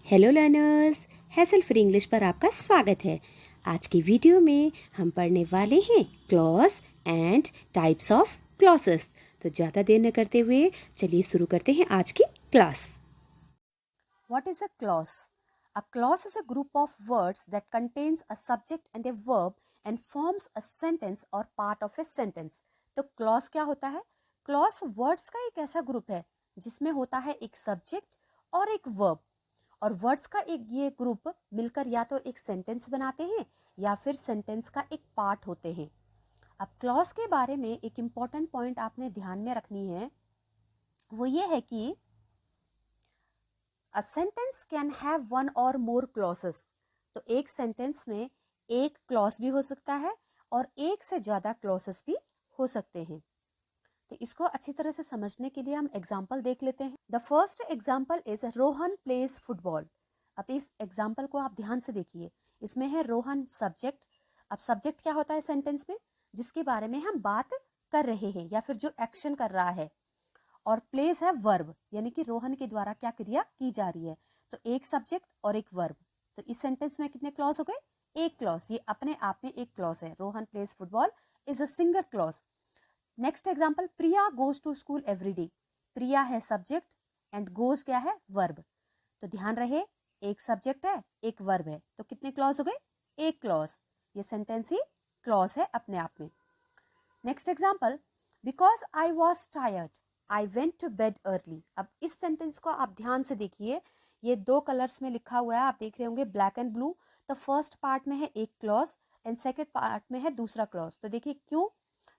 Hello learners, hassle free English पर आपका स्वागत है। आज की वीडियो में हम पढ़ने वाले हैं clause and types of clauses. तो ज़्यादा देर न करते हुए चलिए शुरू करते हैं आज की class. What is a clause? A clause is a group of words that contains a subject and a verb and forms a sentence or part of a sentence. तो clause क्या होता है? Clause words का एक ऐसा group है जिसमें होता है एक सब्जेक्ट और एक वर्ब, और वर्ड्स का एक ये ग्रुप मिलकर या तो एक सेंटेंस बनाते हैं या फिर सेंटेंस का एक पार्ट होते हैं। अब क्लॉज के बारे में एक इम्पॉर्टेंट पॉइंट आपने ध्यान में रखनी है, वो ये है कि A sentence can have one or more clauses. तो एक सेंटेंस में एक क्लॉज भी हो सकता है और एक से ज्यादा क्लॉसेस भी हो सकते हैं। तो इसको अच्छी तरह से समझने के लिए हम एग्जाम्पल देख लेते हैं। The first example is Rohan plays football. अब इस एग्जाम्पल को आप ध्यान से देखिए। इसमें है रोहन सब्जेक्ट। अब सब्जेक्ट क्या होता है सेंटेंस में? जिसके बारे में हम बात कर रहे हैं या फिर जो एक्शन कर रहा है। और प्लेस है वर्ब, यानी कि रोहन के द्वारा क्या क्रिया की जा रही है। तो एक सब्जेक्ट और एक वर्ब। तो इस सेंटेंस में कितने क्लॉज हो गए? एक क्लॉज। ये अपने आप में एक क्लॉज है। Rohan plays football is a single clause. Next example, Priya goes to school every day. Priya है सब्जेक्ट एंड गोज क्या है? वर्ब। तो ध्यान रहे, एक सब्जेक्ट है एक वर्ब है, तो कितने क्लॉज हो गए? एक क्लॉज। ये सेंटेंस ही क्लॉज है अपने आप में। Next example, because I was tired I went to bed early. अब इस सेंटेंस को आप ध्यान से देखिए। ये दो कलर्स में लिखा हुआ है, आप देख रहे होंगे ब्लैक एंड ब्लू। तो फर्स्ट पार्ट में है एक क्लॉज एंड सेकेंड पार्ट में है दूसरा क्लॉज। तो देखिए क्यों?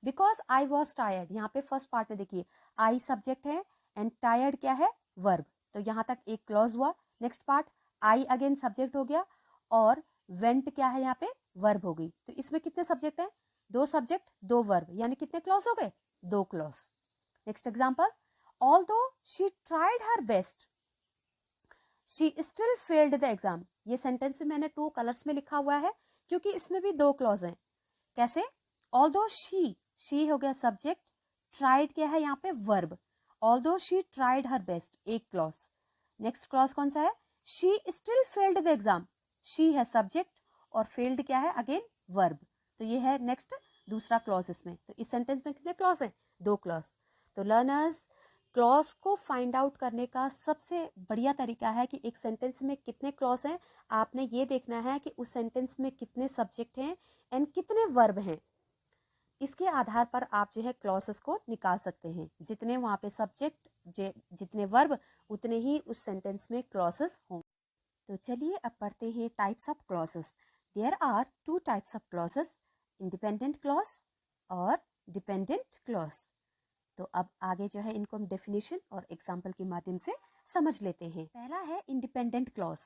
बिकॉज आई वॉज टायर्ड, यहाँ पे फर्स्ट पार्ट में देखिए आई सब्जेक्ट है एंड टायर्ड क्या है? वर्ब। तो यहाँ तक एक क्लॉज हुआ। Next part, I again subject हो गया और वेंट क्या है? यहाँ पे वर्ब हो गई। तो इसमें कितने सब्जेक्ट है? दो सब्जेक्ट दो वर्ब, यानी कितने क्लॉज हो गए? दो clause. Next example, although she tried her best she still failed the exam। ये सेंटेंस में मैंने टू कलर्स में लिखा हुआ है क्योंकि इसमें भी दो क्लॉज हैं। कैसे? although she हो गया सब्जेक्ट, tried क्या है यहाँ पे? Verb. although she tried her best एक क्लॉज। नेक्स्ट क्लॉज कौन सा है? she still failed the exam। she है सब्जेक्ट और failed क्या है? Again verb. तो ये है नेक्स्ट दूसरा क्लॉज इसमें। तो इस सेंटेंस में कितने क्लॉज हैं? दो क्लॉज। तो लर्नर्स, क्लॉज को फाइंड आउट करने का सबसे बढ़िया तरीका है कि एक सेंटेंस में कितने क्लॉज हैं। आपने ये देखना है कि उस सेंटेंस में कितने सब्जेक्ट हैं एंड कितने वर्ब हैं। इसके आधार पर आप जो है क्लॉसेस को निकाल सकते हैं। जितने वहाँ पे सब्जेक्ट जितने वर्ब उतने ही उस सेंटेंस में क्लॉसेस होंगे। तो चलिए अब पढ़ते हैं types of clauses. There are two types of clauses, independent clause और डिपेंडेंट क्लॉज। तो अब आगे जो है इनको हम डेफिनेशन और एग्जाम्पल के माध्यम से समझ लेते हैं। पहला है इंडिपेंडेंट क्लॉज।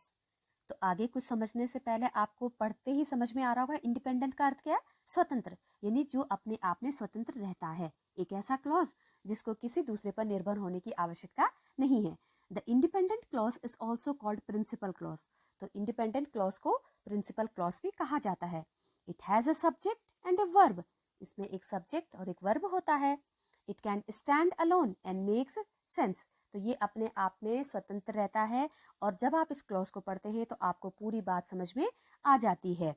तो आगे कुछ समझने से पहले आपको पढ़ते ही समझ में आ रहा होगा इंडिपेंडेंट का अर्थ क्या है? स्वतंत्र, यानी जो अपने आप में स्वतंत्र रहता है। एक ऐसा क्लॉज जिसको किसी दूसरे पर निर्भर होने की आवश्यकता नहीं है। The independent clause is also called principal clause. तो इंडिपेंडेंट क्लॉज को प्रिंसिपल क्लॉज भी कहा जाता है। It has a subject and a verb. इसमें एक सब्जेक्ट और एक वर्ब होता है। It can stand alone and makes sense. तो ये अपने आप में स्वतंत्र रहता है और जब आप इस क्लॉज को पढ़ते हैं तो आपको पूरी बात समझ में आ जाती है।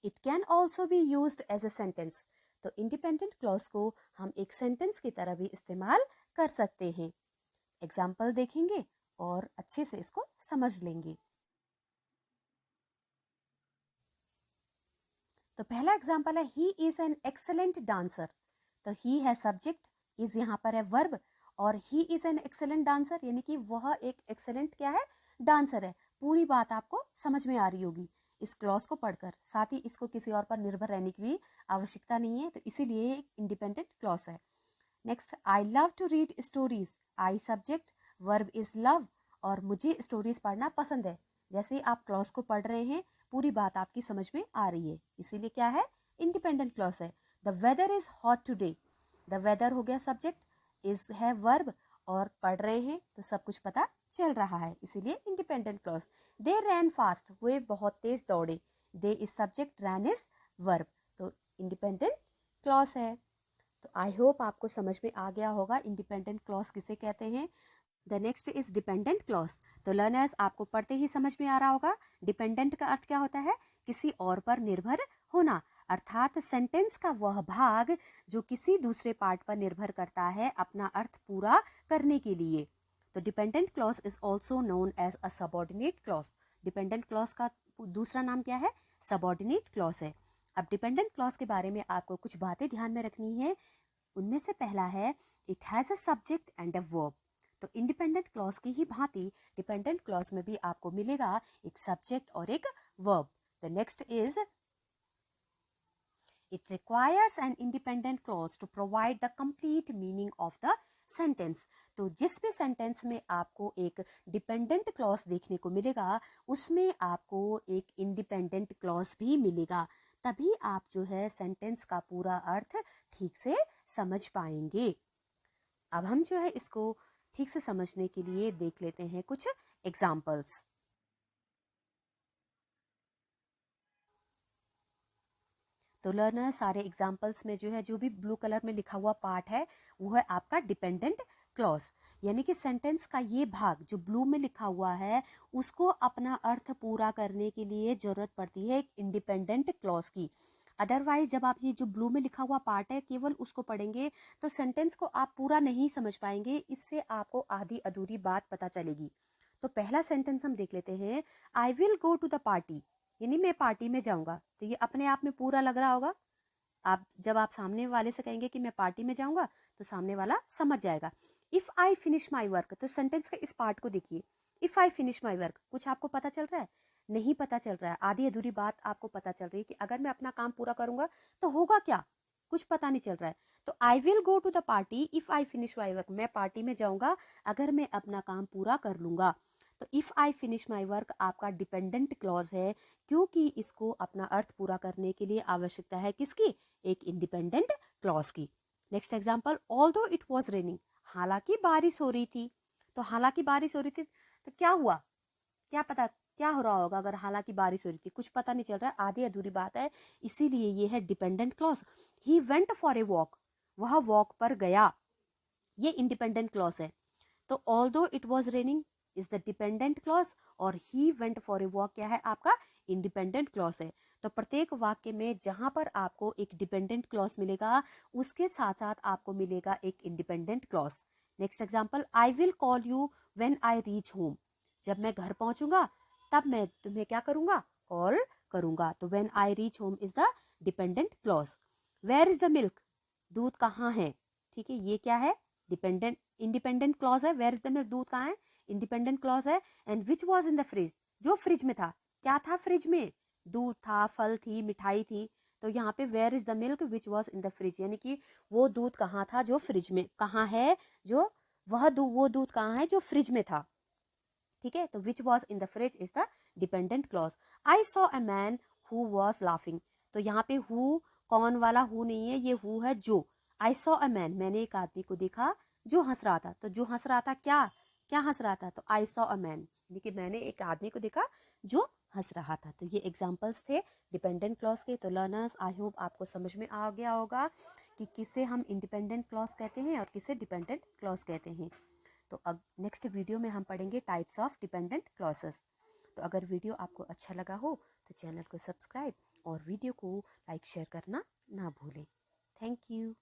It can also be used as a sentence. तो इंडिपेंडेंट क्लॉज को हम एक सेंटेंस की तरह भी इस्तेमाल कर सकते हैं। एग्जाम्पल देखेंगे और अच्छे से इसको समझ लेंगे। तो पहला एग्जाम्पल है, he is an excellent dancer. तो ही है सब्जेक्ट, इज यहाँ पर है वर्ब और he is an excellent dancer, यानी कि वह एक एक्सेलेंट क्या है? डांसर है। पूरी बात आपको समझ में आ रही होगी इस क्लॉज को पढ़कर। साथ ही इसको किसी और पर निर्भर रहने की भी आवश्यकता नहीं है, तो इसीलिए एक इंडिपेंडेंट क्लॉज है। Next, I love to read stories. I subject, verb is love और मुझे स्टोरीज पढ़ना पसंद है। जैसे ही आप क्लॉज को पढ़ रहे हैं पूरी बात आपकी समझ में आ रही है, इसीलिए क्या है? इंडिपेंडेंट क्लॉज है। The weather is hot today. The weather हो गया सब्जेक्ट, इज है वर्ब और पढ़ रहे हैं तो सब कुछ पता चल रहा है, इसीलिए independent clause. They ran fast, वे बहुत तेज दौड़े। They is subject, ran is verb, तो इंडिपेंडेंट क्लॉज है। तो आई होप आपको समझ में आ गया होगा इंडिपेंडेंट क्लॉज किसे कहते हैं। The next is dependent clause. तो लर्नर्स, आपको पढ़ते ही समझ में आ रहा होगा डिपेंडेंट का अर्थ क्या होता है, किसी और पर निर्भर होना, अर्थात सेंटेंस का वह भाग जो किसी दूसरे पार्ट पर निर्भर करता है अपना अर्थ पूरा करने के लिए। तो dependent clause is also known as a subordinate clause. Dependent clause का दूसरा नाम क्या है, सबॉर्डिनेट क्लॉज है। अब डिपेंडेंट क्लॉज के बारे में आपको कुछ बातें ध्यान में रखनी है। उनमें से पहला है it has a subject and a verb. तो इंडिपेंडेंट क्लॉज की ही भांति डिपेंडेंट क्लॉज में भी आपको मिलेगा एक सब्जेक्ट और एक verb. The next is it requires an independent clause to provide the complete meaning of the sentence। तो जिस भी सेंटेंस में आपको एक डिपेंडेंट क्लॉज देखने को मिलेगा उसमें आपको एक इंडिपेंडेंट क्लॉज भी मिलेगा, तभी आप जो है सेंटेंस का पूरा अर्थ ठीक से समझ पाएंगे। अब हम जो है इसको ठीक से समझने के लिए देख लेते हैं कुछ एग्जाम्पल्स। तो लर्नर, सारे एग्जाम्पल्स में जो है जो भी ब्लू कलर में लिखा हुआ पार्ट है वो है आपका डिपेंडेंट क्लॉज, यानी कि सेंटेंस का ये भाग जो ब्लू में लिखा हुआ है उसको अपना अर्थ पूरा करने के लिए जरूरत पड़ती है एक इंडिपेंडेंट क्लॉज की। अदरवाइज जब आप ये जो ब्लू में लिखा हुआ पार्ट है केवल उसको पढ़ेंगे तो सेंटेंस को आप पूरा नहीं समझ पाएंगे, इससे आपको आधी अधूरी बात पता चलेगी। तो पहला सेंटेंस हम देख लेते हैं, I will go to the party, यानी मैं पार्टी में जाऊंगा। तो ये अपने आप में पूरा लग रहा होगा। आप जब आप सामने वाले से कहेंगे कि मैं पार्टी में जाऊंगा तो सामने वाला समझ जाएगा। If I finish my work, तो सेंटेंस का इस पार्ट को देखिए, if I finish my work, कुछ आपको पता चल रहा है? नहीं पता चल रहा है, आधी अधूरी बात आपको पता चल रही है कि अगर मैं अपना काम पूरा करूंगा तो होगा क्या, कुछ पता नहीं चल रहा है। तो I will go to the party if I finish my work, मैं पार्टी में जाऊंगा अगर मैं अपना काम पूरा कर लूंगा। तो if I finish my work आपका डिपेंडेंट क्लॉज है, क्योंकि इसको अपना अर्थ पूरा करने के लिए आवश्यकता है किसकी, एक इंडिपेंडेंट क्लॉज की। Next example, although it was raining, हालांकि बारिश हो रही थी। तो हालांकि बारिश हो रही थी तो क्या हुआ, क्या पता क्या हो रहा होगा अगर हालांकि बारिश हो रही थी, कुछ पता नहीं चल रहा है, आधी अधूरी बात है, इसीलिए ये है dependent clause. He went for a walk, वह वॉक पर गया, ये इंडिपेंडेंट क्लॉज है। तो although it was raining is the dependent clause और he went for a walk क्या है, आपका इंडिपेंडेंट क्लॉज है। तो प्रत्येक वाक्य में जहां पर आपको एक डिपेंडेंट क्लॉज मिलेगा उसके साथ साथ आपको मिलेगा एक independent clause. Next example, I will call you when I reach home, जब मैं घर पहुंचूंगा तब मैं तुम्हें क्या करूंगा, कॉल करूंगा। तो when I reach home is the dependent clause. Where is the milk, दूध कहाँ है, ठीक है, ये क्या है, डिपेंडेंट इंडिपेंडेंट क्लॉज है। वेयर इज द मिल्क, दूध कहाँ है, इंडिपेंडेंट क्लॉज है। And which was in the fridge, जो फ्रिज में था, क्या था फ्रिज में, दूध था, फल थी, मिठाई थी। तो यहाँ पे where is the milk which was in the fridge, यानी कि वो दूध कहाँ था जो फ्रिज में, कहाँ है जो वो दूध कहाँ है जो फ्रिज में था, ठीक है। तो विच was in the fridge is the dependent clause. I saw a man who was laughing, तो यहाँ पे हु कौन वाला हु नहीं है, ये हु है जो। आई सॉ अ मैन, मैंने एक आदमी को देखा जो हंस रहा था। तो जो हंस रहा था क्या क्या हंस रहा था, तो आई सॉ अ मैन, यानी कि मैंने एक आदमी को देखा जो हंस रहा था। तो ये एग्जाम्पल्स थे डिपेंडेंट क्लॉज के। तो लर्नर्स, आई होप आपको समझ में आ गया होगा कि किसे हम इंडिपेंडेंट क्लॉज कहते हैं और किसे डिपेंडेंट क्लॉज कहते हैं। तो अब नेक्स्ट वीडियो में हम पढ़ेंगे टाइप्स ऑफ डिपेंडेंट क्लॉजेस। तो अगर वीडियो आपको अच्छा लगा हो तो चैनल को सब्सक्राइब और वीडियो को लाइक शेयर करना ना भूलें। Thank you.